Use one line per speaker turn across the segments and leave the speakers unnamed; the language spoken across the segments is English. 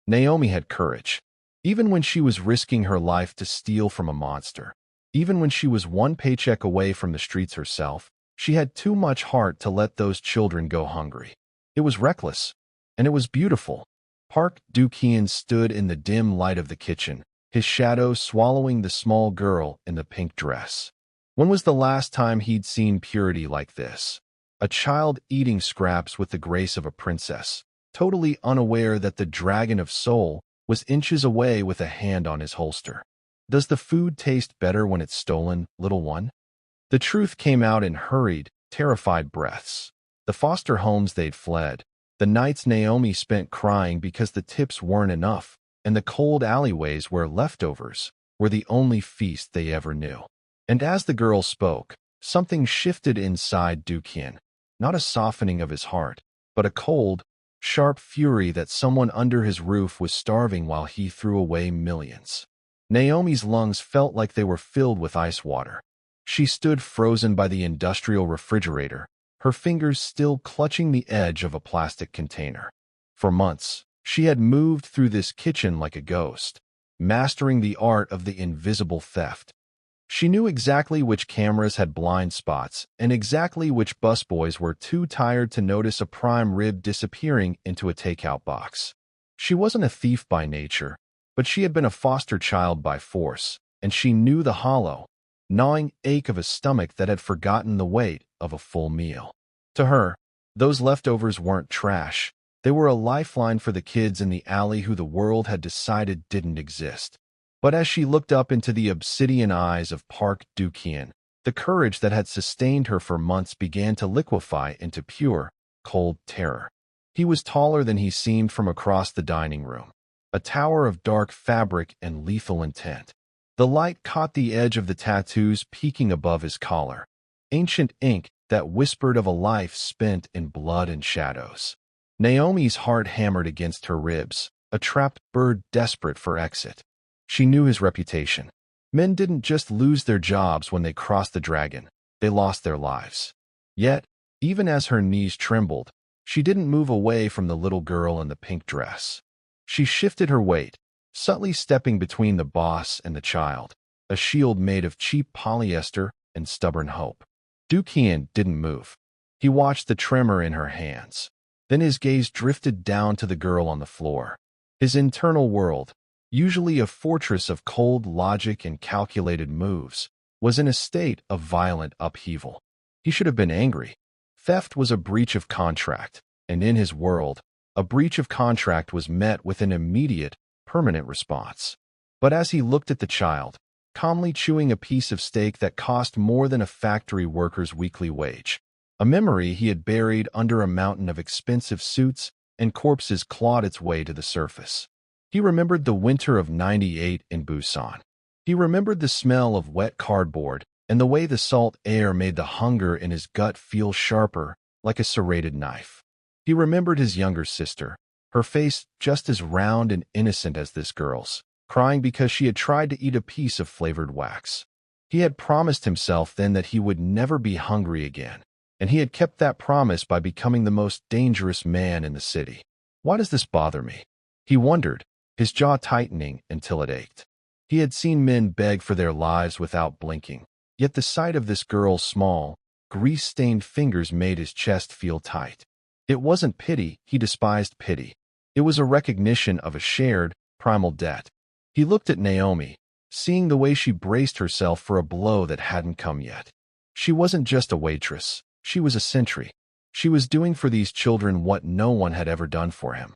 Naomi had courage. Even when she was risking her life to steal from a monster, even when she was one paycheck away from the streets herself, she had too much heart to let those children go hungry. It was reckless, and it was beautiful. Park Du-Kien stood in the dim light of the kitchen, his shadow swallowing the small girl in the pink dress. When was the last time he'd seen purity like this? A child eating scraps with the grace of a princess, totally unaware that the dragon of soul was inches away with a hand on his holster. Does the food taste better when it's stolen, little one? The truth came out in hurried, terrified breaths. The foster homes they'd fled, the nights Naomi spent crying because the tips weren't enough, and the cold alleyways where leftovers were the only feast they ever knew. And as the girl spoke, something shifted inside Du-Kien. Not a softening of his heart, but a cold, sharp fury that someone under his roof was starving while he threw away millions. Naomi's lungs felt like they were filled with ice water. She stood frozen by the industrial refrigerator, her fingers still clutching the edge of a plastic container. For months, she had moved through this kitchen like a ghost, mastering the art of the invisible theft. She knew exactly which cameras had blind spots and exactly which busboys were too tired to notice a prime rib disappearing into a takeout box. She wasn't a thief by nature, but she had been a foster child by force, and she knew the hollow, gnawing ache of a stomach that had forgotten the weight of a full meal. To her, those leftovers weren't trash. They were a lifeline for the kids in the alley who the world had decided didn't exist. But as she looked up into the obsidian eyes of Park Du-Kien, the courage that had sustained her for months began to liquefy into pure, cold terror. He was taller than he seemed from across the dining room, a tower of dark fabric and lethal intent. The light caught the edge of the tattoos peeking above his collar, ancient ink that whispered of a life spent in blood and shadows. Naomi's heart hammered against her ribs, a trapped bird desperate for exit. She knew his reputation. Men didn't just lose their jobs when they crossed the dragon, they lost their lives. Yet, even as her knees trembled, she didn't move away from the little girl in the pink dress. She shifted her weight, subtly stepping between the boss and the child, a shield made of cheap polyester and stubborn hope. Du-Kien didn't move. He watched the tremor in her hands. Then his gaze drifted down to the girl on the floor. His internal world, usually a fortress of cold logic and calculated moves, was in a state of violent upheaval. He should have been angry. Theft was a breach of contract, and in his world, a breach of contract was met with an immediate, permanent response. But as he looked at the child, calmly chewing a piece of steak that cost more than a factory worker's weekly wage, a memory he had buried under a mountain of expensive suits and corpses clawed its way to the surface. He remembered the winter of '98 in Busan. He remembered the smell of wet cardboard and the way the salt air made the hunger in his gut feel sharper, like a serrated knife. He remembered his younger sister, her face just as round and innocent as this girl's, crying because she had tried to eat a piece of flavored wax. He had promised himself then that he would never be hungry again, and he had kept that promise by becoming the most dangerous man in the city. Why does this bother me? He wondered, his jaw tightening until it ached. He had seen men beg for their lives without blinking, yet the sight of this girl's small, grease-stained fingers made his chest feel tight. It wasn't pity, he despised pity. It was a recognition of a shared, primal debt. He looked at Naomi, seeing the way she braced herself for a blow that hadn't come yet. She wasn't just a waitress, she was a sentry. She was doing for these children what no one had ever done for him.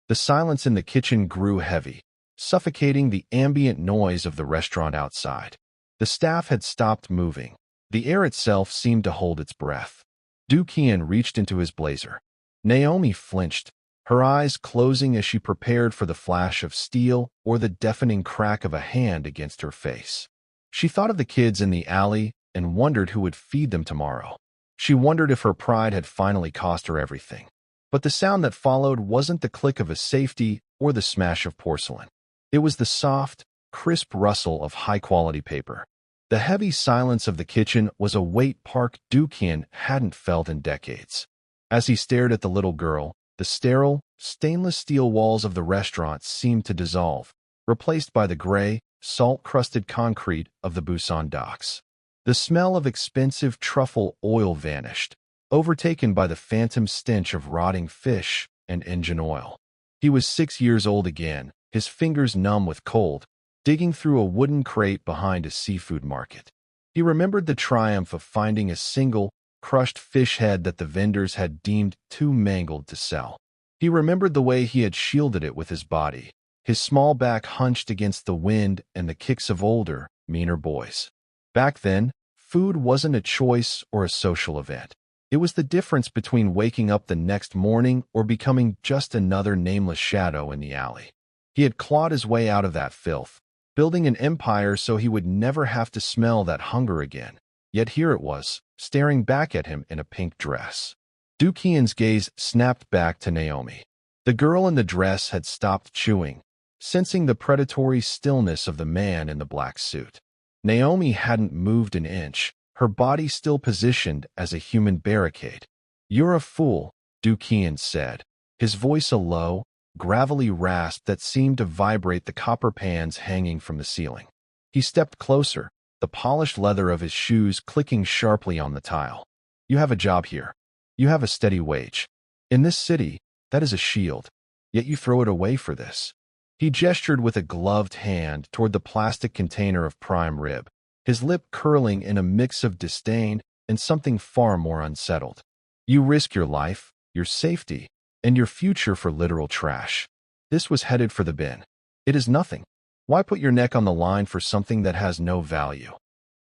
The silence in the kitchen grew heavy, suffocating the ambient noise of the restaurant outside. The staff had stopped moving. The air itself seemed to hold its breath. Du-Kien reached into his blazer. Naomi flinched, her eyes closing as she prepared for the flash of steel or the deafening crack of a hand against her face. She thought of the kids in the alley and wondered who would feed them tomorrow. She wondered if her pride had finally cost her everything. But the sound that followed wasn't the click of a safety or the smash of porcelain. It was the soft, crisp rustle of high-quality paper. The heavy silence of the kitchen was a weight Park Du-Kien hadn't felt in decades. As he stared at the little girl, The sterile, stainless steel walls of the restaurant seemed to dissolve, replaced by the gray, salt-crusted concrete of the Busan docks. The smell of expensive truffle oil vanished, overtaken by the phantom stench of rotting fish and engine oil. He was 6 years old again, his fingers numb with cold, digging through a wooden crate behind a seafood market. He remembered the triumph of finding a single, crushed fish head that the vendors had deemed too mangled to sell. He remembered the way he had shielded it with his body, his small back hunched against the wind and the kicks of older, meaner boys. Back then, food wasn't a choice or a social event. It was the difference between waking up the next morning or becoming just another nameless shadow in the alley. He had clawed his way out of that filth, building an empire so he would never have to smell that hunger again. Yet here it was, staring back at him in a pink dress. Du-Kian's gaze snapped back to Naomi. The girl in the dress had stopped chewing, sensing the predatory stillness of the man in the black suit. Naomi hadn't moved an inch, her body still positioned as a human barricade. "You're a fool," Du-Kian said, his voice a low, gravelly rasp that seemed to vibrate the copper pans hanging from the ceiling. He stepped closer, the polished leather of his shoes clicking sharply on the tile. "You have a job here. You have a steady wage. In this city, that is a shield, yet you throw it away for this." He gestured with a gloved hand toward the plastic container of prime rib, his lip curling in a mix of disdain and something far more unsettled. "You risk your life, your safety, and your future for literal trash. This was headed for the bin. It is nothing. Why put your neck on the line for something that has no value?"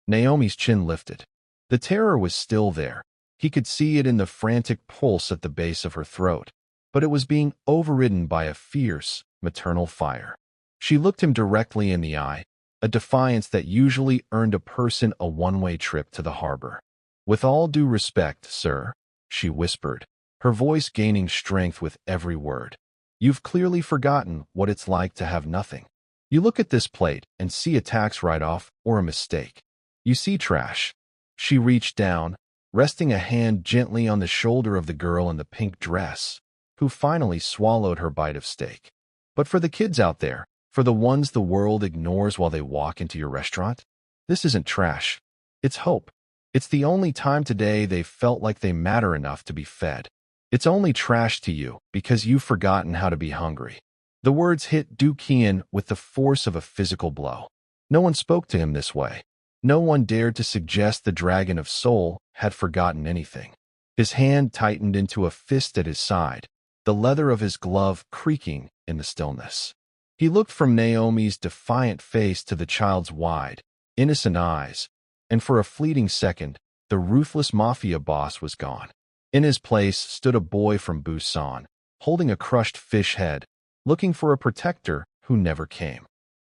Naomi's chin lifted. The terror was still there. He could see it in the frantic pulse at the base of her throat, but it was being overridden by a fierce, maternal fire. She looked him directly in the eye, a defiance that usually earned a person a one-way trip to the harbor. "With all due respect, sir," she whispered, her voice gaining strength with every word, "you've clearly forgotten what it's like to have nothing. You look at this plate and see a tax write-off or a mistake. You see trash." She reached down, resting a hand gently on the shoulder of the girl in the pink dress, who finally swallowed her bite of steak. "But for the kids out there, for the ones the world ignores while they walk into your restaurant, this isn't trash. It's hope. It's the only time today they've felt like they matter enough to be fed. It's only trash to you because you've forgotten how to be hungry." The words hit Du-Kian with the force of a physical blow. No one spoke to him this way. No one dared to suggest the dragon of soul had forgotten anything. His hand tightened into a fist at his side, the leather of his glove creaking in the stillness. He looked from Naomi's defiant face to the child's wide, innocent eyes, and for a fleeting second, the ruthless Mafia boss was gone. In his place stood a boy from Busan, holding a crushed fish head, looking for a protector who never came.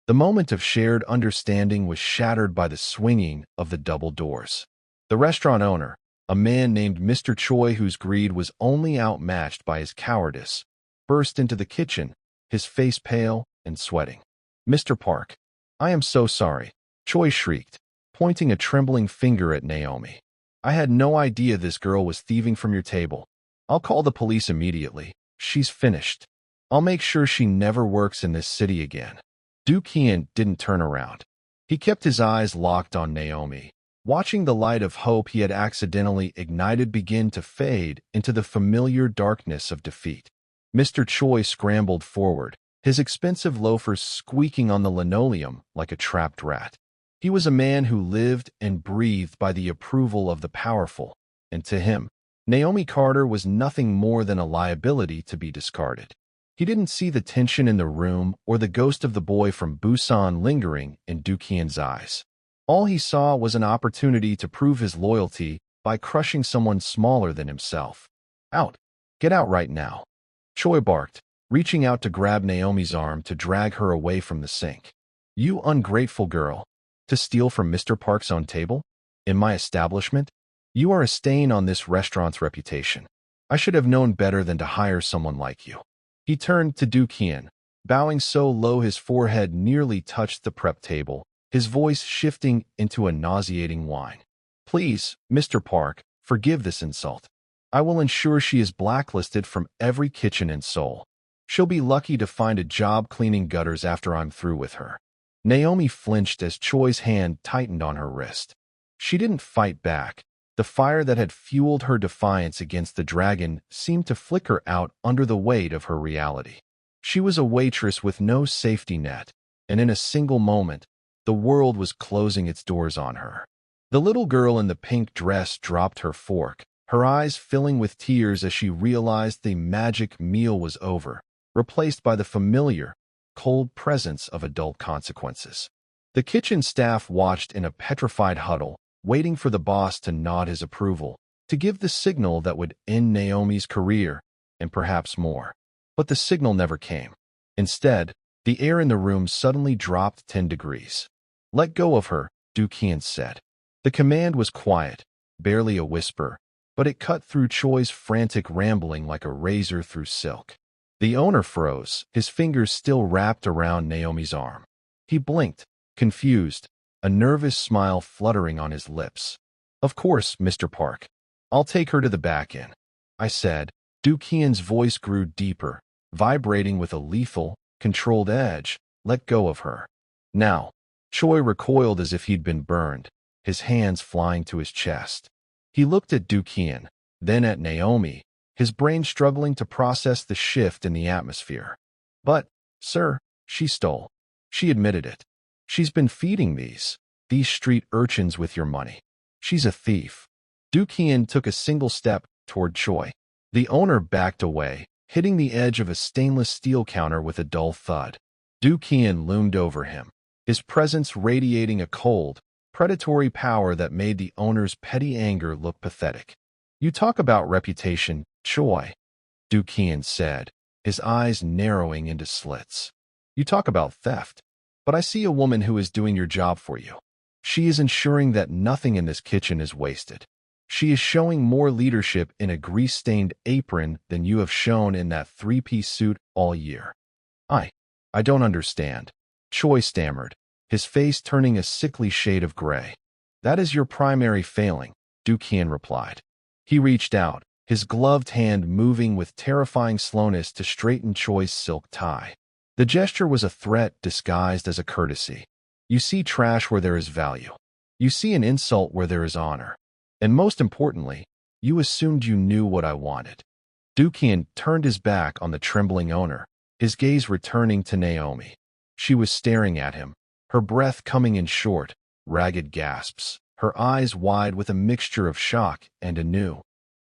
The moment of shared understanding was shattered by the swinging of the double doors. The restaurant owner, a man named Mr. Choi whose greed was only outmatched by his cowardice, burst into the kitchen, his face pale and sweating. "Mr. Park, I am so sorry," Choi shrieked, pointing a trembling finger at Naomi. "I had no idea this girl was thieving from your table. I'll call the police immediately. She's finished. I'll make sure she never works in this city again." Du-Kian didn't turn around. He kept his eyes locked on Naomi, watching the light of hope he had accidentally ignited begin to fade into the familiar darkness of defeat. Mr. Choi scrambled forward, his expensive loafers squeaking on the linoleum like a trapped rat. He was a man who lived and breathed by the approval of the powerful, and to him, Naomi Carter was nothing more than a liability to be discarded. He didn't see the tension in the room or the ghost of the boy from Busan lingering in Du-Kian's eyes. All he saw was an opportunity to prove his loyalty by crushing someone smaller than himself. "Out! Get out right now!" Choi barked, reaching out to grab Naomi's arm to drag her away from the sink. "You ungrateful girl! To steal from Mr. Park's own table? In my establishment? You are a stain on this restaurant's reputation. I should have known better than to hire someone like you." He turned to Du-Kian, bowing so low his forehead nearly touched the prep table, his voice shifting into a nauseating whine. "Please, Mr. Park, forgive this insult. I will ensure she is blacklisted from every kitchen in Seoul. She'll be lucky to find a job cleaning gutters after I'm through with her." Naomi flinched as Choi's hand tightened on her wrist. She didn't fight back. The fire that had fueled her defiance against the dragon seemed to flicker out under the weight of her reality. She was a waitress with no safety net, and in a single moment, the world was closing its doors on her. The little girl in the pink dress dropped her fork, her eyes filling with tears as she realized the magic meal was over, replaced by the familiar, cold presence of adult consequences. The kitchen staff watched in a petrified huddle, waiting for the boss to nod his approval, to give the signal that would end Naomi's career, and perhaps more. But the signal never came. Instead, the air in the room suddenly dropped 10 degrees. "Let go of her," Dukian said. The command was quiet, barely a whisper, but it cut through Choi's frantic rambling like a razor through silk. The owner froze, his fingers still wrapped around Naomi's arm. He blinked, confused, a nervous smile fluttering on his lips. "Of course, Mr. Park. I'll take her to the back end," I said. Dukian's voice grew deeper, vibrating with a lethal, controlled edge. "Let go of her. Now." Choi recoiled as if he'd been burned, his hands flying to his chest. He looked at Dukian, then at Naomi, his brain struggling to process the shift in the atmosphere. "But, sir, she stole." She admitted it. "She's been feeding these street urchins with your money. She's a thief." Dukian took a single step toward Choi. The owner backed away, hitting the edge of a stainless steel counter with a dull thud. Dukian loomed over him, his presence radiating a cold, predatory power that made the owner's petty anger look pathetic. "You talk about reputation, Choi," Dukian said, his eyes narrowing into slits. "You talk about theft, but I see a woman who is doing your job for you. She is ensuring that nothing in this kitchen is wasted. She is showing more leadership in a grease-stained apron than you have shown in that three-piece suit all year." I don't understand," Choi stammered, his face turning a sickly shade of gray. "That is your primary failing," Dukian replied. He reached out, his gloved hand moving with terrifying slowness to straighten Choi's silk tie. The gesture was a threat disguised as a courtesy. "You see trash where there is value. You see an insult where there is honor. And most importantly, you assumed you knew what I wanted." Dukian turned his back on the trembling owner, his gaze returning to Naomi. She was staring at him, her breath coming in short, ragged gasps, her eyes wide with a mixture of shock and a new,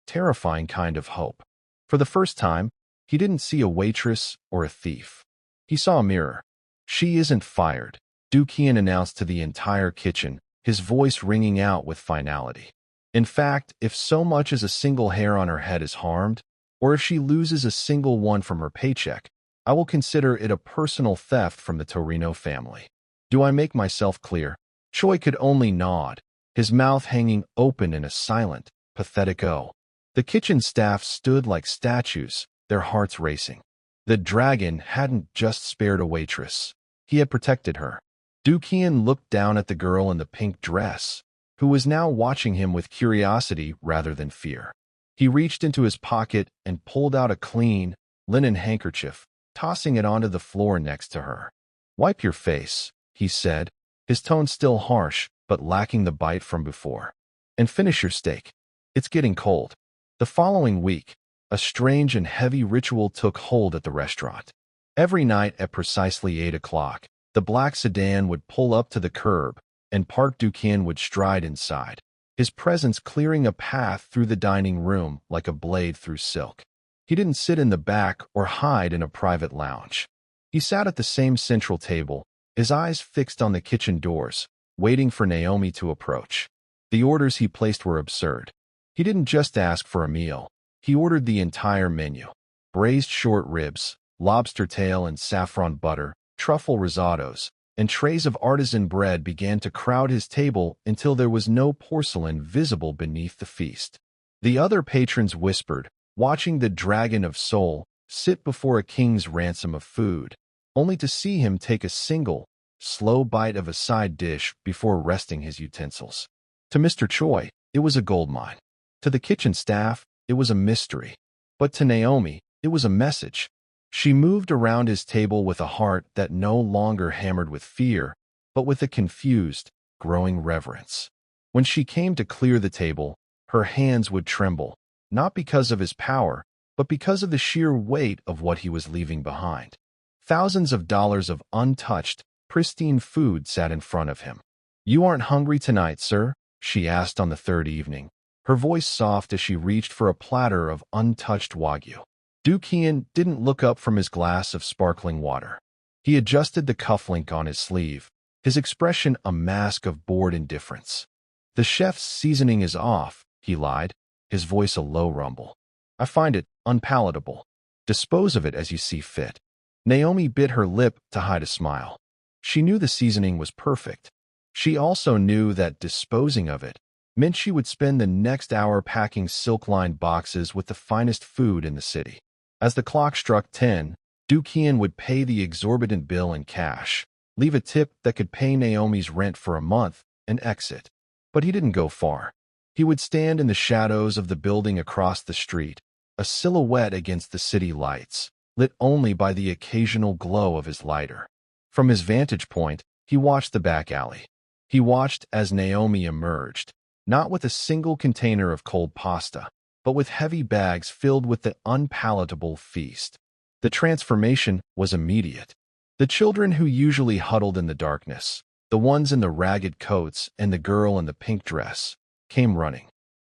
terrifying kind of hope. For the first time, he didn't see a waitress or a thief. He saw a mirror. "She isn't fired," Dukian announced to the entire kitchen, his voice ringing out with finality. "In fact, if so much as a single hair on her head is harmed, or if she loses a single one from her paycheck, I will consider it a personal theft from the Torino family. Do I make myself clear?" Choi could only nod, his mouth hanging open in a silent, pathetic O. The kitchen staff stood like statues, their hearts racing. The dragon hadn't just spared a waitress. He had protected her. Dukian looked down at the girl in the pink dress, who was now watching him with curiosity rather than fear. He reached into his pocket and pulled out a clean, linen handkerchief, tossing it onto the floor next to her. "Wipe your face," he said, his tone still harsh but lacking the bite from before. "And finish your steak. It's getting cold." The following week, a strange and heavy ritual took hold at the restaurant. Every night at precisely 8 o'clock, the black sedan would pull up to the curb, and Park Dukian would stride inside, his presence clearing a path through the dining room like a blade through silk. He didn't sit in the back or hide in a private lounge. He sat at the same central table, his eyes fixed on the kitchen doors, waiting for Naomi to approach. The orders he placed were absurd. He didn't just ask for a meal. He ordered the entire menu. Braised short ribs, lobster tail and saffron butter, truffle risottos, and trays of artisan bread began to crowd his table until there was no porcelain visible beneath the feast. The other patrons whispered, watching the dragon of Seoul sit before a king's ransom of food, only to see him take a single, slow bite of a side dish before resting his utensils. To Mr. Choi, it was a goldmine. To the kitchen staff, it was a mystery. But to Naomi, it was a message. She moved around his table with a heart that no longer hammered with fear, but with a confused, growing reverence. When she came to clear the table, her hands would tremble, not because of his power, but because of the sheer weight of what he was leaving behind. Thousands of dollars of untouched, pristine food sat in front of him. "You aren't hungry tonight, sir?" she asked on the third evening, her voice soft as she reached for a platter of untouched wagyu. Do-kyun didn't look up from his glass of sparkling water. He adjusted the cufflink on his sleeve, his expression a mask of bored indifference. "The chef's seasoning is off," he lied, his voice a low rumble. "I find it unpalatable. Dispose of it as you see fit." Naomi bit her lip to hide a smile. She knew the seasoning was perfect. She also knew that disposing of it meant she would spend the next hour packing silk-lined boxes with the finest food in the city. As the clock struck 10, Do-kyun would pay the exorbitant bill in cash, leave a tip that could pay Naomi's rent for a month, and exit. But he didn't go far. He would stand in the shadows of the building across the street, a silhouette against the city lights, lit only by the occasional glow of his lighter. From his vantage point, he watched the back alley. He watched as Naomi emerged, not with a single container of cold pasta, but with heavy bags filled with the unpalatable feast. The transformation was immediate. The children who usually huddled in the darkness, the ones in the ragged coats and the girl in the pink dress, came running.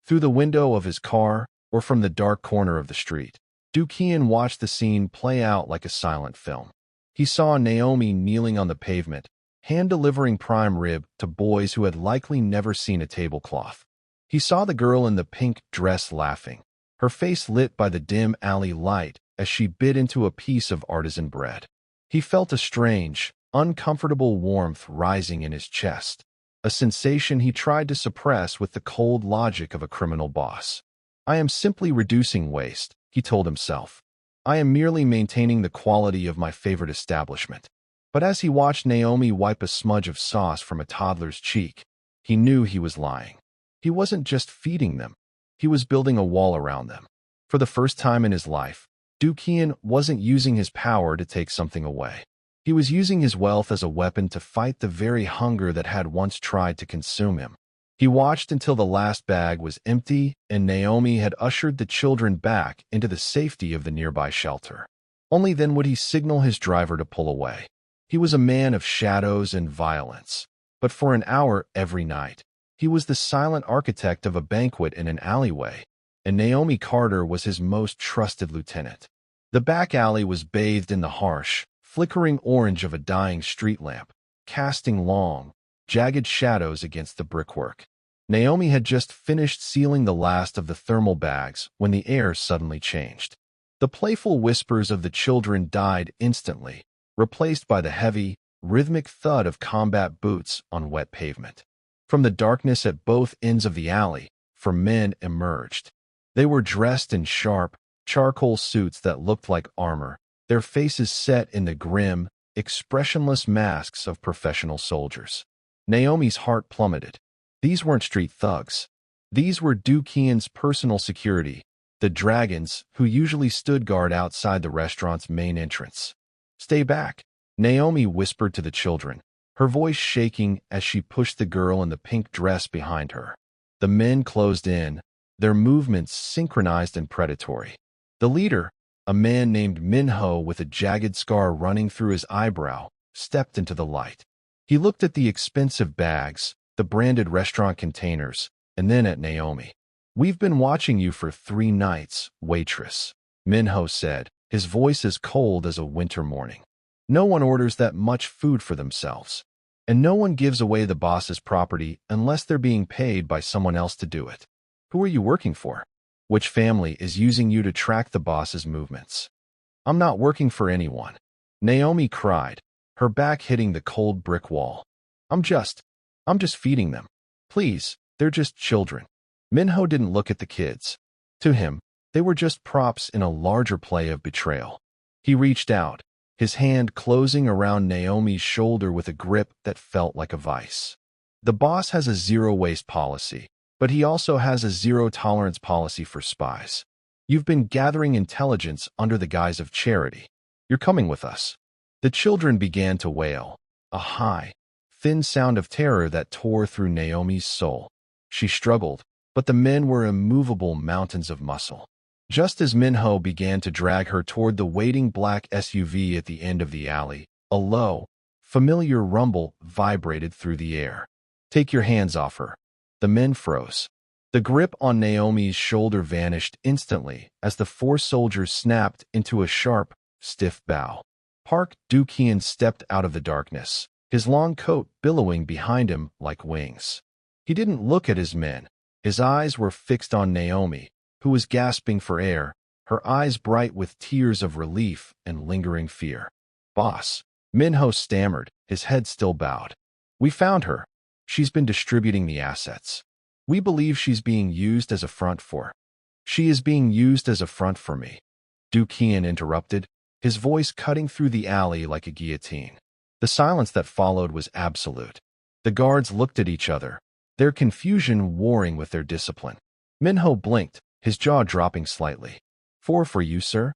Through the window of his car or from the dark corner of the street, Do-kyun watched the scene play out like a silent film. He saw Naomi kneeling on the pavement, hand-delivering prime rib to boys who had likely never seen a tablecloth. He saw the girl in the pink dress laughing, her face lit by the dim alley light as she bit into a piece of artisan bread. He felt a strange, uncomfortable warmth rising in his chest, a sensation he tried to suppress with the cold logic of a criminal boss. "I am simply reducing waste," he told himself. "I am merely maintaining the quality of my favorite establishment." But as he watched Naomi wipe a smudge of sauce from a toddler's cheek, he knew he was lying. He wasn't just feeding them. He was building a wall around them. For the first time in his life, Do-kyun wasn't using his power to take something away. He was using his wealth as a weapon to fight the very hunger that had once tried to consume him. He watched until the last bag was empty and Naomi had ushered the children back into the safety of the nearby shelter. Only then would he signal his driver to pull away. He was a man of shadows and violence, but for an hour every night, he was the silent architect of a banquet in an alleyway, and Naomi Carter was his most trusted lieutenant. The back alley was bathed in the harsh, flickering orange of a dying street lamp, casting long, jagged shadows against the brickwork. Naomi had just finished sealing the last of the thermal bags when the air suddenly changed. The playful whispers of the children died instantly, replaced by the heavy, rhythmic thud of combat boots on wet pavement. From the darkness at both ends of the alley, 4 men emerged. They were dressed in sharp, charcoal suits that looked like armor, their faces set in the grim, expressionless masks of professional soldiers. Naomi's heart plummeted. These weren't street thugs. These were Do-kyun's personal security, the dragons who usually stood guard outside the restaurant's main entrance. "Stay back," Naomi whispered to the children, her voice shaking as she pushed the girl in the pink dress behind her. The men closed in, their movements synchronized and predatory. The leader, a man named Minho with a jagged scar running through his eyebrow, stepped into the light. He looked at the expensive bags, the branded restaurant containers, and then at Naomi. "We've been watching you for 3 nights, Waitress," Minho said, his voice as cold as a winter morning. "No one orders that much food for themselves, and no one gives away the boss's property unless they're being paid by someone else to do it. Who are you working for? Which family is using you to track the boss's movements?" "I'm not working for anyone," Naomi cried, her back hitting the cold brick wall. I'm just feeding them. Please, they're just children." Minho didn't look at the kids. To him, they were just props in a larger play of betrayal. He reached out, his hand closing around Naomi's shoulder with a grip that felt like a vice. "The boss has a zero-waste policy. but he also has a zero-tolerance policy for spies. You've been gathering intelligence under the guise of charity. You're coming with us." The children began to wail, a high, thin sound of terror that tore through Naomi's soul. She struggled, but the men were immovable mountains of muscle. Just as Minho began to drag her toward the waiting black SUV at the end of the alley, a low, familiar rumble vibrated through the air. "Take your hands off her." The men froze. The grip on Naomi's shoulder vanished instantly as the four soldiers snapped into a sharp, stiff bow. Park Do-kyun stepped out of the darkness, his long coat billowing behind him like wings. He didn't look at his men. His eyes were fixed on Naomi, who was gasping for air, her eyes bright with tears of relief and lingering fear. "Boss," Minho stammered, his head still bowed. "We found her. She's been distributing the assets. We believe she's being used as a front for." "She is being used as a front for me," Do-kyun interrupted, his voice cutting through the alley like a guillotine. The silence that followed was absolute. The guards looked at each other, their confusion warring with their discipline. Minho blinked, his jaw dropping slightly. "Four for you, sir."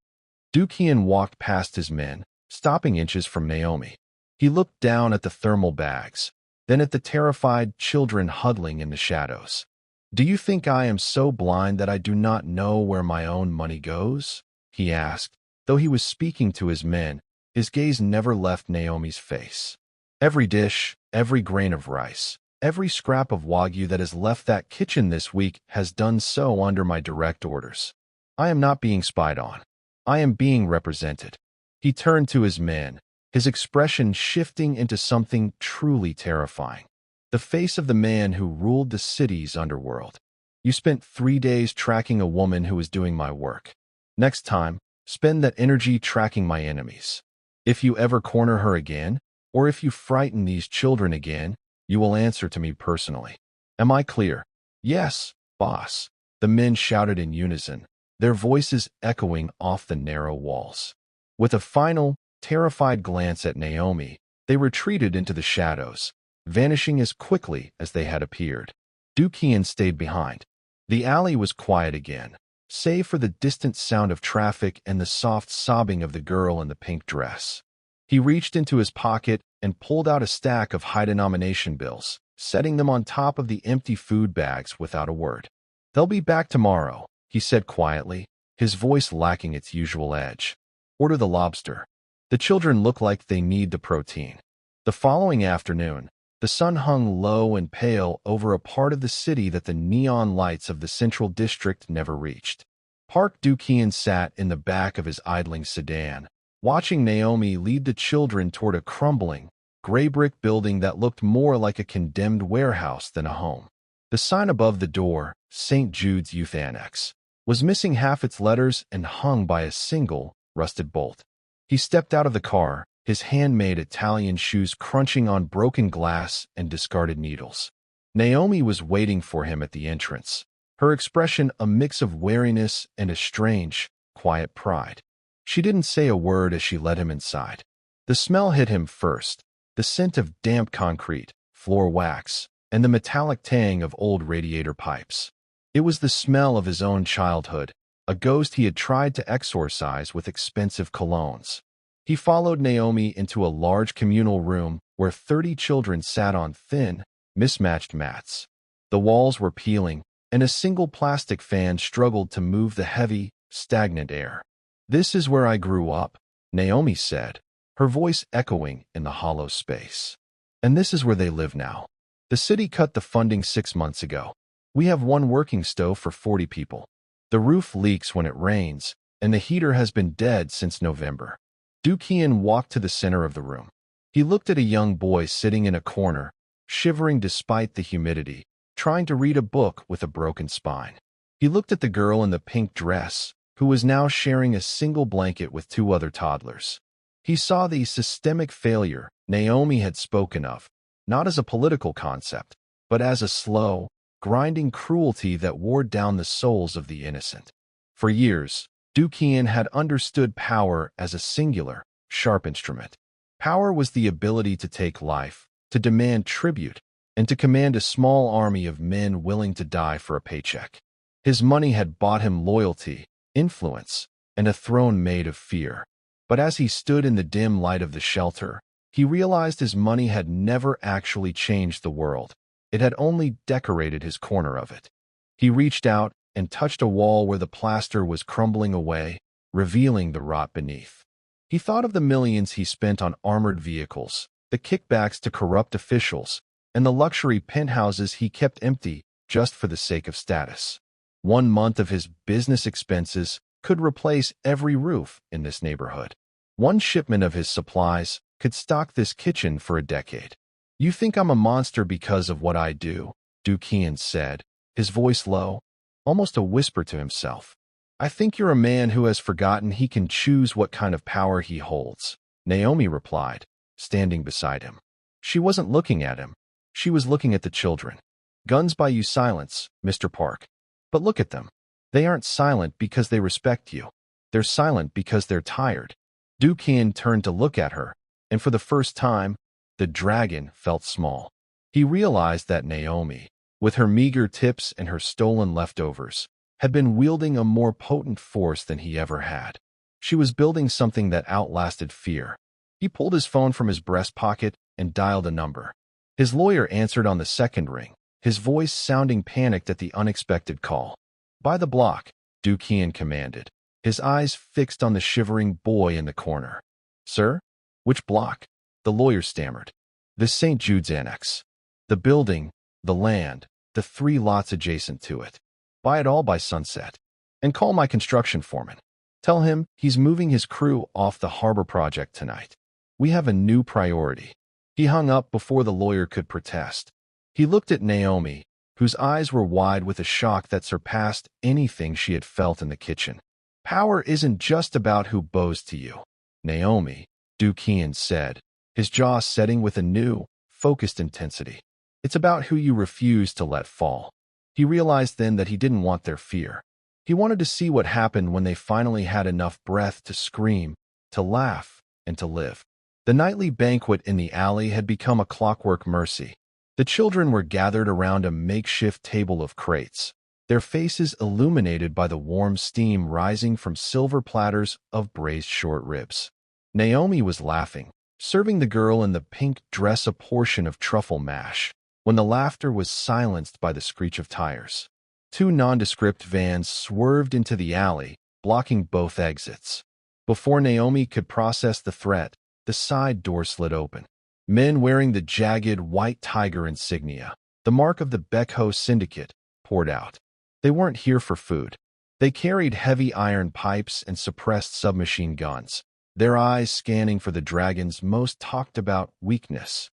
Do-kyun walked past his men, stopping inches from Naomi. He looked down at the thermal bags, then at the terrified children huddling in the shadows. "Do you think I am so blind that I do not know where my own money goes?" he asked. Though he was speaking to his men, his gaze never left Naomi's face. "Every dish, every grain of rice, every scrap of wagyu that has left that kitchen this week has done so under my direct orders. I am not being spied on. I am being represented." He turned to his men, his expression shifting into something truly terrifying. The face of the man who ruled the city's underworld. "You spent 3 days tracking a woman who was doing my work. Next time, spend that energy tracking my enemies. If you ever corner her again, or if you frighten these children again, you will answer to me personally. Am I clear?" "Yes, boss," the men shouted in unison, their voices echoing off the narrow walls. With a final, terrified glance at Naomi, they retreated into the shadows, vanishing as quickly as they had appeared. Do-kyun stayed behind. The alley was quiet again, save for the distant sound of traffic and the soft sobbing of the girl in the pink dress. He reached into his pocket and pulled out a stack of high-denomination bills, setting them on top of the empty food bags without a word. "They'll be back tomorrow," he said quietly, his voice lacking its usual edge. "Order the lobster. The children look like they need the protein." The following afternoon, the sun hung low and pale over a part of the city that the neon lights of the central district never reached. Park Do-kyun sat in the back of his idling sedan, watching Naomi lead the children toward a crumbling, gray brick building that looked more like a condemned warehouse than a home. The sign above the door, St. Jude's Youth Annex, was missing half its letters and hung by a single, rusted bolt. He stepped out of the car, his handmade Italian shoes crunching on broken glass and discarded needles. Naomi was waiting for him at the entrance, her expression a mix of wariness and a strange, quiet pride. She didn't say a word as she led him inside. The smell hit him first, the scent of damp concrete, floor wax, and the metallic tang of old radiator pipes. It was the smell of his own childhood, a ghost he had tried to exorcise with expensive colognes. He followed Naomi into a large communal room where 30 children sat on thin, mismatched mats. The walls were peeling, and a single plastic fan struggled to move the heavy, stagnant air. "This is where I grew up," Naomi said, her voice echoing in the hollow space. "And this is where they live now. The city cut the funding 6 months ago. We have one working stove for 40 people. The roof leaks when it rains, and the heater has been dead since November." Do-kyun walked to the center of the room. He looked at a young boy sitting in a corner, shivering despite the humidity, trying to read a book with a broken spine. He looked at the girl in the pink dress, who was now sharing a single blanket with 2 other toddlers. He saw the systemic failure Naomi had spoken of, not as a political concept, but as a slow, grinding cruelty that wore down the souls of the innocent. For years, Do-kyun had understood power as a singular, sharp instrument. Power was the ability to take life, to demand tribute, and to command a small army of men willing to die for a paycheck. His money had bought him loyalty, influence, and a throne made of fear. But as he stood in the dim light of the shelter, he realized his money had never actually changed the world. It had only decorated his corner of it. He reached out and touched a wall where the plaster was crumbling away, revealing the rot beneath. He thought of the millions he spent on armored vehicles, the kickbacks to corrupt officials, and the luxury penthouses he kept empty just for the sake of status. 1 month of his business expenses could replace every roof in this neighborhood. 1 shipment of his supplies could stock this kitchen for a decade. "You think I'm a monster because of what I do," Du-Kian said, his voice low, almost a whisper to himself. "I think you're a man who has forgotten he can choose what kind of power he holds," Naomi replied, standing beside him. She wasn't looking at him. She was looking at the children. "Guns buy you silence, Mr. Park. But look at them. They aren't silent because they respect you. They're silent because they're tired." Du-Kian turned to look at her, and for the first time, the dragon felt small. He realized that Naomi, with her meager tips and her stolen leftovers, had been wielding a more potent force than he ever had. She was building something that outlasted fear. He pulled his phone from his breast pocket and dialed a number. His lawyer answered on the second ring, his voice sounding panicked at the unexpected call. "By the block," Du-Kian commanded, his eyes fixed on the shivering boy in the corner. "Sir? Which block?" the lawyer stammered. "The St. Jude's Annex. The building, the land, the 3 lots adjacent to it. Buy it all by sunset. And call my construction foreman. Tell him he's moving his crew off the harbor project tonight. We have a new priority." He hung up before the lawyer could protest. He looked at Naomi, whose eyes were wide with a shock that surpassed anything she had felt in the kitchen. "Power isn't just about who bows to you, Naomi," Du-Kian said, his jaw setting with a new, focused intensity. "It's about who you refuse to let fall." He realized then that he didn't want their fear. He wanted to see what happened when they finally had enough breath to scream, to laugh, and to live. The nightly banquet in the alley had become a clockwork mercy. The children were gathered around a makeshift table of crates, their faces illuminated by the warm steam rising from silver platters of braised short ribs. Naomi was laughing, serving the girl in the pink dress a portion of truffle mash, when the laughter was silenced by the screech of tires. 2 nondescript vans swerved into the alley, blocking both exits. Before Naomi could process the threat, the side door slid open. Men wearing the jagged white tiger insignia, the mark of the Beckho Syndicate, poured out. They weren't here for food. They carried heavy iron pipes and suppressed submachine guns, their eyes scanning for the dragon's most talked-about weakness.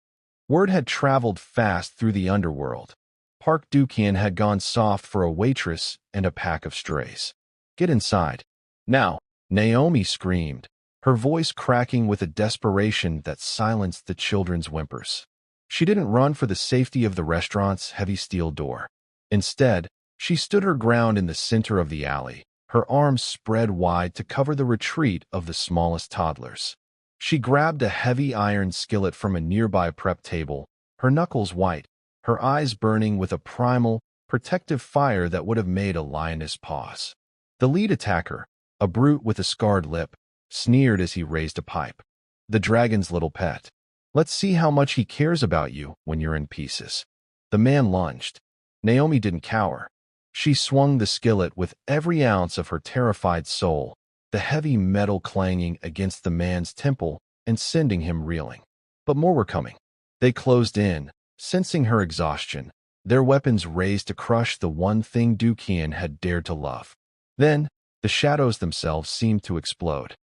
Word had traveled fast through the underworld. Park Du-Kian had gone soft for a waitress and a pack of strays. "Get inside. Now," Naomi screamed, her voice cracking with a desperation that silenced the children's whimpers. She didn't run for the safety of the restaurant's heavy steel door. Instead, she stood her ground in the center of the alley, her arms spread wide to cover the retreat of the smallest toddlers. She grabbed a heavy iron skillet from a nearby prep table, her knuckles white, her eyes burning with a primal, protective fire that would have made a lioness pause. The lead attacker, a brute with a scarred lip, sneered as he raised a pipe. "The dragon's little pet. Let's see how much he cares about you when you're in pieces." The man lunged. Naomi didn't cower. She swung the skillet with every ounce of her terrified soul, the heavy metal clanging against the man's temple and sending him reeling. But more were coming. They closed in, sensing her exhaustion, their weapons raised to crush the one thing Du-Kian had dared to love. Then, the shadows themselves seemed to explode.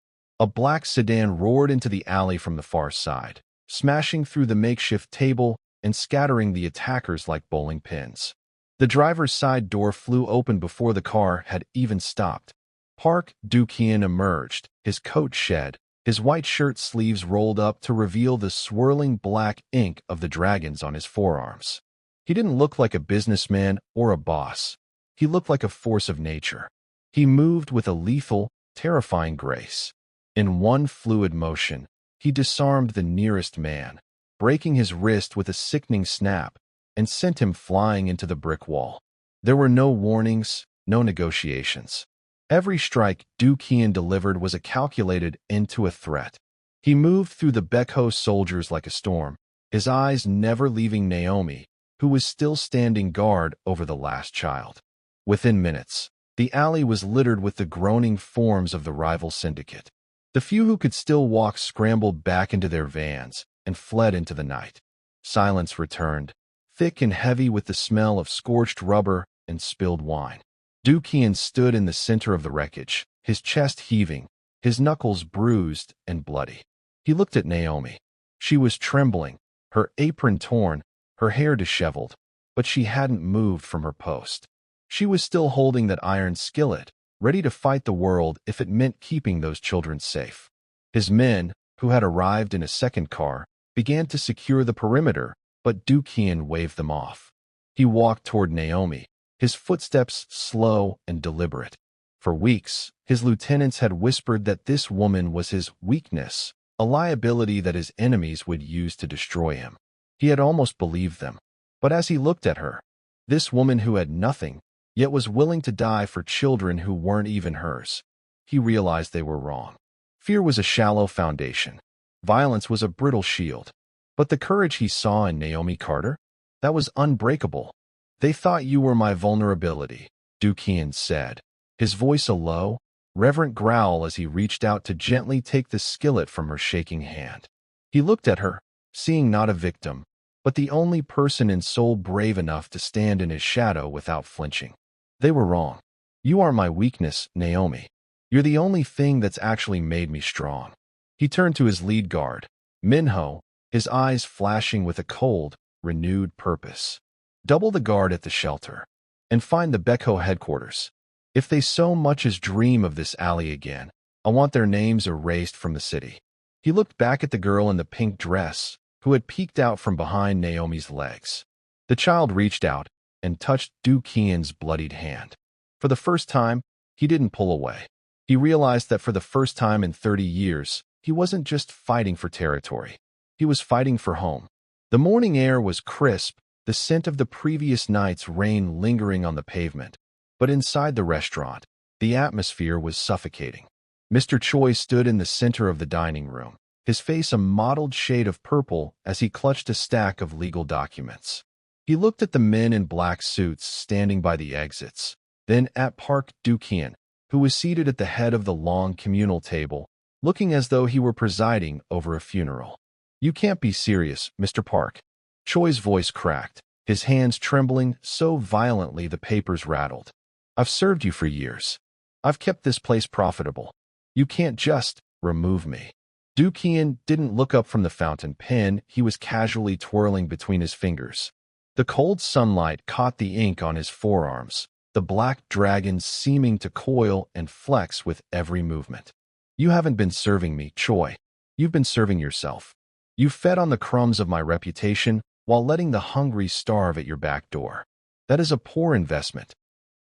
A black sedan roared into the alley from the far side, smashing through the makeshift table and scattering the attackers like bowling pins. The driver's side door flew open before the car had even stopped. Park Du-Kian emerged, his coat shed, his white shirt sleeves rolled up to reveal the swirling black ink of the dragons on his forearms. He didn't look like a businessman or a boss. He looked like a force of nature. He moved with a lethal, terrifying grace. In one fluid motion, he disarmed the nearest man, breaking his wrist with a sickening snap, and sent him flying into the brick wall. There were no warnings, no negotiations. Every strike Do-Kian delivered was a calculated end to a threat. He moved through the Baekho soldiers like a storm, his eyes never leaving Naomi, who was still standing guard over the last child. Within minutes, the alley was littered with the groaning forms of the rival syndicate. The few who could still walk scrambled back into their vans and fled into the night. Silence returned, thick and heavy with the smell of scorched rubber and spilled wine. Do-Kian stood in the center of the wreckage, his chest heaving, his knuckles bruised and bloody. He looked at Naomi. She was trembling, her apron torn, her hair disheveled, but she hadn't moved from her post. She was still holding that iron skillet, ready to fight the world if it meant keeping those children safe. His men, who had arrived in a second car, began to secure the perimeter, but Do-Kian waved them off. He walked toward Naomi, his footsteps slow and deliberate. For weeks, his lieutenants had whispered that this woman was his weakness, a liability that his enemies would use to destroy him. He had almost believed them. But as he looked at her, this woman who had nothing, yet was willing to die for children who weren't even hers, he realized they were wrong. Fear was a shallow foundation. Violence was a brittle shield. But the courage he saw in Naomi Carter, that was unbreakable. "They thought you were my vulnerability," Do-Kian said, his voice a low, reverent growl as he reached out to gently take the skillet from her shaking hand. He looked at her, seeing not a victim, but the only person in Seoul brave enough to stand in his shadow without flinching. "They were wrong. You are my weakness, Naomi. You're the only thing that's actually made me strong." He turned to his lead guard, Minho, his eyes flashing with a cold, renewed purpose. "Double the guard at the shelter, and find the Baekho headquarters. If they so much as dream of this alley again, I want their names erased from the city." He looked back at the girl in the pink dress, who had peeked out from behind Naomi's legs. The child reached out and touched Do-Kian's bloodied hand. For the first time, he didn't pull away. He realized that for the first time in 30 years, he wasn't just fighting for territory. He was fighting for home. The morning air was crisp, the scent of the previous night's rain lingering on the pavement. But inside the restaurant, the atmosphere was suffocating. Mr. Choi stood in the center of the dining room, his face a mottled shade of purple as he clutched a stack of legal documents. He looked at the men in black suits standing by the exits, then at Park Do-Kian, who was seated at the head of the long communal table, looking as though he were presiding over a funeral. "You can't be serious, Mr. Park." Choi's voice cracked, his hands trembling so violently the papers rattled. "I've served you for years. I've kept this place profitable. You can't just remove me." Do-Kian didn't look up from the fountain pen he was casually twirling between his fingers. The cold sunlight caught the ink on his forearms, the black dragons seeming to coil and flex with every movement. "You haven't been serving me, Choi. You've been serving yourself. You fed on the crumbs of my reputation while letting the hungry starve at your back door. That is a poor investment."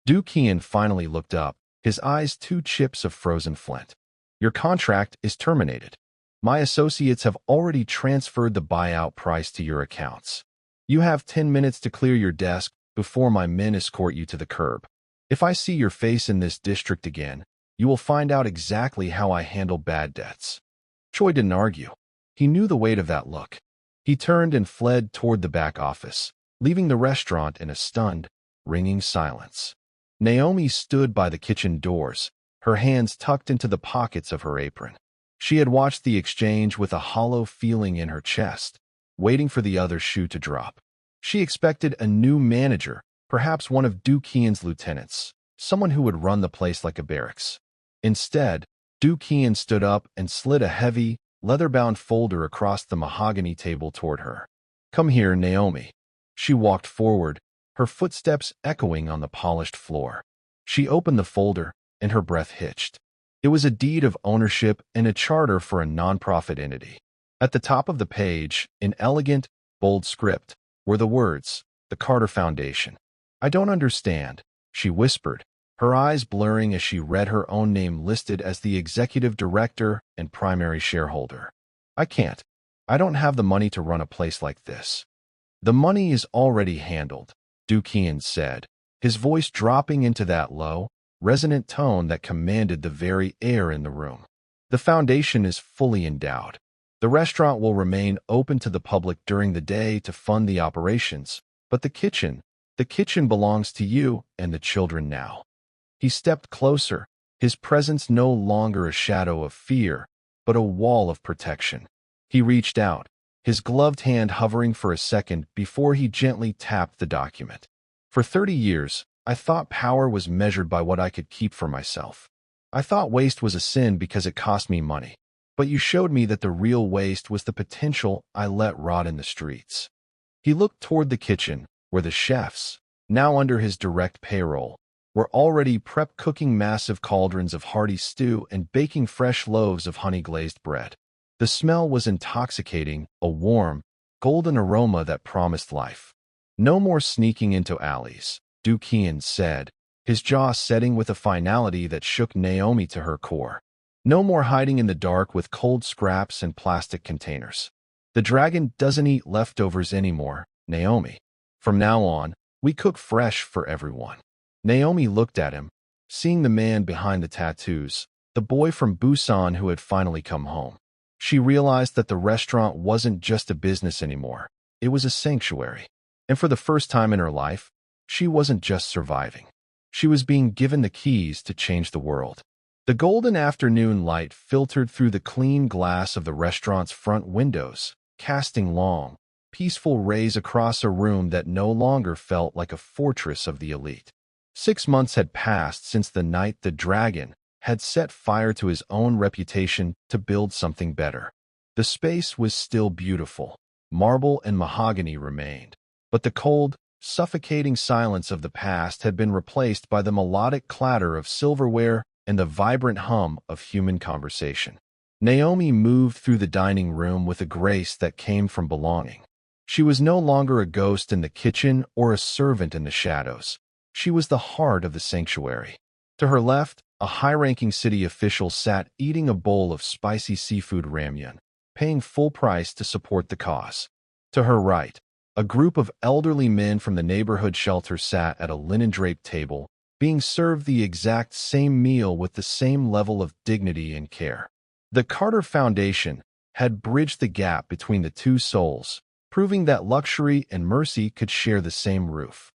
Do-Kian finally looked up, his eyes two chips of frozen flint. "Your contract is terminated. My associates have already transferred the buyout price to your accounts. You have 10 minutes to clear your desk before my men escort you to the curb. If I see your face in this district again, you will find out exactly how I handle bad debts." Choi didn't argue. He knew the weight of that look. He turned and fled toward the back office, leaving the restaurant in a stunned, ringing silence. Naomi stood by the kitchen doors, her hands tucked into the pockets of her apron. She had watched the exchange with a hollow feeling in her chest, waiting for the other shoe to drop. She expected a new manager, perhaps one of Do-Kian's lieutenants, someone who would run the place like a barracks. Instead, Do-Kian stood up and slid a heavy, leather-bound folder across the mahogany table toward her. "Come here, Naomi." She walked forward, her footsteps echoing on the polished floor. She opened the folder, and her breath hitched. It was a deed of ownership and a charter for a nonprofit entity. At the top of the page, in elegant, bold script, were the words, "The Carter Foundation." "I don't understand," she whispered, her eyes blurring as she read her own name listed as the executive director and primary shareholder. "I can't. I don't have the money to run a place like this." The money is already handled, Dukian said, his voice dropping into that low, resonant tone that commanded the very air in the room. The foundation is fully endowed. The restaurant will remain open to the public during the day to fund the operations, but the kitchen belongs to you and the children now. He stepped closer, his presence no longer a shadow of fear, but a wall of protection. He reached out, his gloved hand hovering for a second before he gently tapped the document. For 30 years, I thought power was measured by what I could keep for myself. I thought waste was a sin because it cost me money. But you showed me that the real waste was the potential I let rot in the streets. He looked toward the kitchen, where the chefs, now under his direct payroll, were already cooking massive cauldrons of hearty stew and baking fresh loaves of honey-glazed bread. The smell was intoxicating, a warm, golden aroma that promised life. No more sneaking into alleys, Dukian said, his jaw setting with a finality that shook Naomi to her core. No more hiding in the dark with cold scraps and plastic containers. The dragon doesn't eat leftovers anymore, Naomi. From now on, we cook fresh for everyone. Naomi looked at him, seeing the man behind the tattoos, the boy from Busan who had finally come home. She realized that the restaurant wasn't just a business anymore. It was a sanctuary. And for the first time in her life, she wasn't just surviving. She was being given the keys to change the world. The golden afternoon light filtered through the clean glass of the restaurant's front windows, casting long, peaceful rays across a room that no longer felt like a fortress of the elite. 6 months had passed since the night the dragon had set fire to his own reputation to build something better. The space was still beautiful. Marble and mahogany remained. But the cold, suffocating silence of the past had been replaced by the melodic clatter of silverware and the vibrant hum of human conversation. Naomi moved through the dining room with a grace that came from belonging. She was no longer a ghost in the kitchen or a servant in the shadows. She was the heart of the sanctuary. To her left, a high-ranking city official sat eating a bowl of spicy seafood ramyun, paying full price to support the cause. To her right, a group of elderly men from the neighborhood shelter sat at a linen-draped table, being served the exact same meal with the same level of dignity and care. The Carter Foundation had bridged the gap between the two souls, proving that luxury and mercy could share the same roof.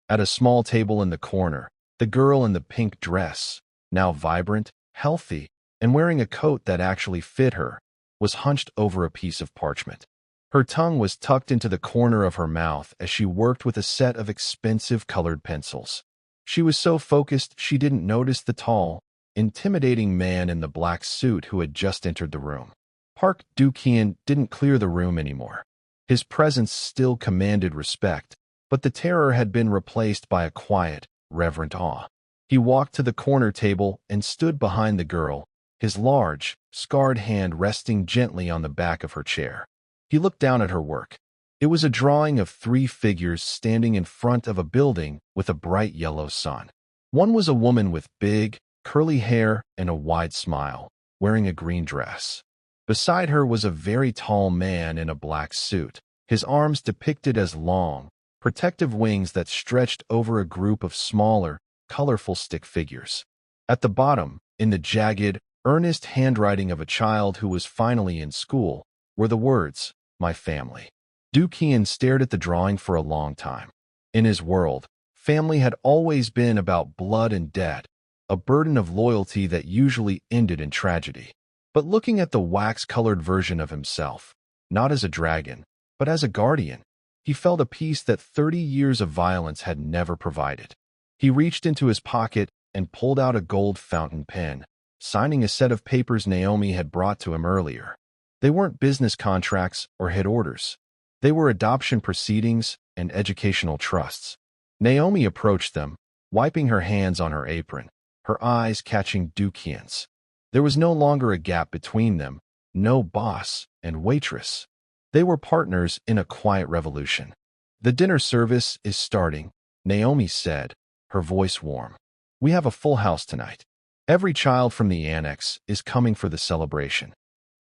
At a small table in the corner, the girl in the pink dress, now vibrant, healthy, and wearing a coat that actually fit her, was hunched over a piece of parchment. Her tongue was tucked into the corner of her mouth as she worked with a set of expensive colored pencils. She was so focused she didn't notice the tall, intimidating man in the black suit who had just entered the room. Park Dukian didn't clear the room anymore. His presence still commanded respect, but the terror had been replaced by a quiet, reverent awe. He walked to the corner table and stood behind the girl, his large, scarred hand resting gently on the back of her chair. He looked down at her work. It was a drawing of 3 figures standing in front of a building with a bright yellow sun. One was a woman with big, curly hair and a wide smile, wearing a green dress. Beside her was a very tall man in a black suit, his arms depicted as long, protective wings that stretched over a group of smaller, colorful stick figures. At the bottom, in the jagged, earnest handwriting of a child who was finally in school, were the words, "My family." Dukian stared at the drawing for a long time. In his world, family had always been about blood and debt, a burden of loyalty that usually ended in tragedy. But looking at the wax-colored version of himself, not as a dragon, but as a guardian, he felt a peace that 30 years of violence had never provided. He reached into his pocket and pulled out a gold fountain pen, signing a set of papers Naomi had brought to him earlier. They weren't business contracts or head orders. They were adoption proceedings and educational trusts. Naomi approached them, wiping her hands on her apron, her eyes catching Dukian's. There was no longer a gap between them, no boss and waitress. They were partners in a quiet revolution. "The dinner service is starting," Naomi said, her voice warm. "We have a full house tonight. Every child from the annex is coming for the celebration."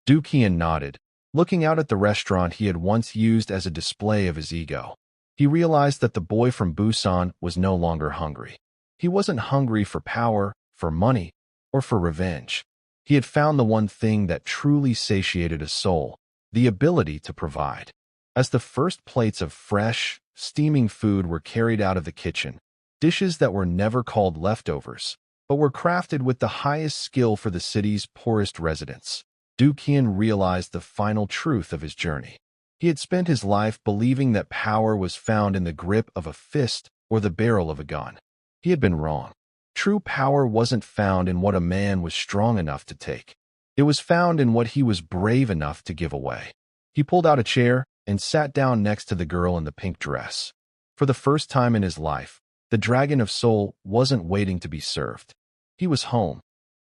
Dukian nodded, Looking out at the restaurant he had once used as a display of his ego, he realized that the boy from Busan was no longer hungry. He wasn't hungry for power, for money, or for revenge. He had found the one thing that truly satiated a soul, the ability to provide. As the first plates of fresh, steaming food were carried out of the kitchen, dishes that were never called leftovers, but were crafted with the highest skill for the city's poorest residents, Dukian realized the final truth of his journey. He had spent his life believing that power was found in the grip of a fist or the barrel of a gun. He had been wrong. True power wasn't found in what a man was strong enough to take. It was found in what he was brave enough to give away. He pulled out a chair and sat down next to the girl in the pink dress. For the first time in his life, the Dragon of Soul wasn't waiting to be served. He was home.